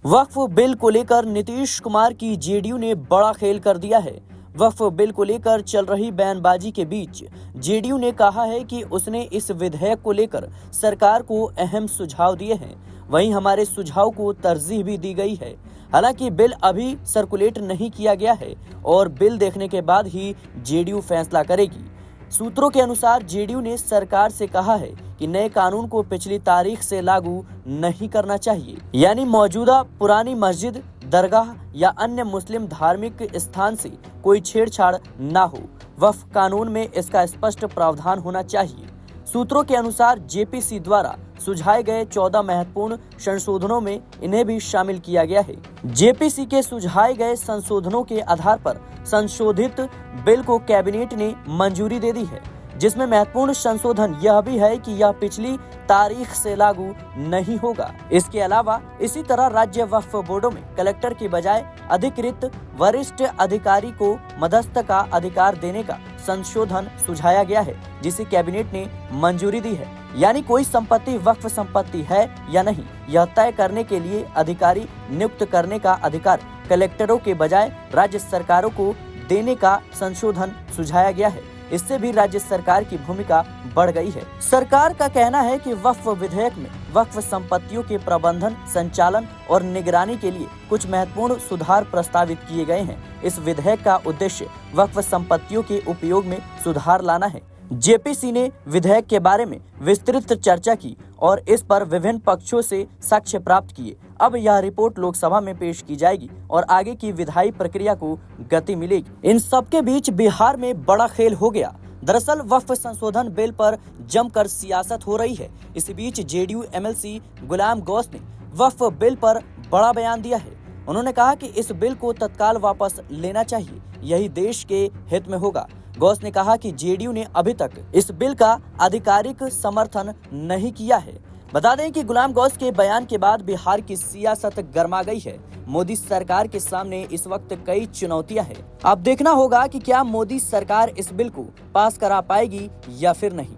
वक्फ bill को लेकर नीतीश कुमार की जेडीयू ने बड़ा खेल कर दिया है। वक्फ बिल को लेकर चल रही बयानबाजी के बीच जेडीयू ने कहा है कि उसने इस विधेयक को लेकर सरकार को अहम सुझाव दिए हैं। वहीं हमारे सुझाव को तरजीह भी दी गई है। हालांकि बिल अभी सर्कुलेट नहीं किया गया है और बिल देखने के बाद ही जेडीयू फैसला करेगी। सूत्रों के अनुसार जेडीयू ने सरकार से कहा है कि नए कानून को पिछली तारीख से लागू नहीं करना चाहिए, यानी मौजूदा पुरानी मस्जिद, दरगाह या अन्य मुस्लिम धार्मिक स्थान से कोई छेड़छाड़ न हो। वक्फ कानून में इसका स्पष्ट प्रावधान होना चाहिए। सूत्रों के अनुसार जेपीसी द्वारा सुझाए गए 14 महत्वपूर्ण संशोधनों में इन्हें भी शामिल किया गया है। जेपीसी के सुझाए गए संशोधनों के आधार पर संशोधित बिल को कैबिनेट ने मंजूरी दे दी है, जिसमें महत्वपूर्ण संशोधन यह भी है कि यह पिछली तारीख से लागू नहीं होगा। इसके अलावा इसी तरह राज्य वक्फ बोर्डों में कलेक्टर की बजाय अधिकृत वरिष्ठ अधिकारी को मध्यस्थ का अधिकार देने का संशोधन सुझाया गया है, जिसे कैबिनेट ने मंजूरी दी है। यानी कोई संपत्ति वक्फ संपत्ति है या नहीं, यह तय करने के लिए अधिकारी नियुक्त करने का अधिकार कलेक्टरों के बजाय राज्य सरकारों को देने का संशोधन सुझाया गया है। इससे भी राज्य सरकार की भूमिका बढ़ गई है। सरकार का कहना है कि वक्फ विधेयक में वक्फ संपत्तियों के प्रबंधन, संचालन और निगरानी के लिए कुछ महत्वपूर्ण सुधार प्रस्तावित किए गए हैं। इस विधेयक का उद्देश्य वक्फ संपत्तियों के उपयोग में सुधार लाना है। जेपीसी ने विधेयक के बारे में विस्तृत चर्चा की और इस पर विभिन्न पक्षों से साक्ष्य प्राप्त किए। अब यह रिपोर्ट लोकसभा में पेश की जाएगी और आगे की विधायी प्रक्रिया को गति मिलेगी। इन सबके बीच बिहार में बड़ा खेल हो गया। दरअसल वक्फ संशोधन बिल पर जमकर सियासत हो रही है। इस बीच जेडीयू एमएलसी गुलाम गौस ने वक्फ बिल पर बड़ा बयान दिया है। उन्होंने कहा कि इस बिल को तत्काल वापस लेना चाहिए, यही देश के हित में होगा। गौस ने कहा कि जेडीयू ने अभी तक इस बिल का आधिकारिक समर्थन नहीं किया है। बता दें कि गुलाम गौस के बयान के बाद बिहार की सियासत गर्मा गई है। मोदी सरकार के सामने इस वक्त कई चुनौतियां हैं। अब देखना होगा कि क्या मोदी सरकार इस बिल को पास करा पाएगी या फिर नहीं।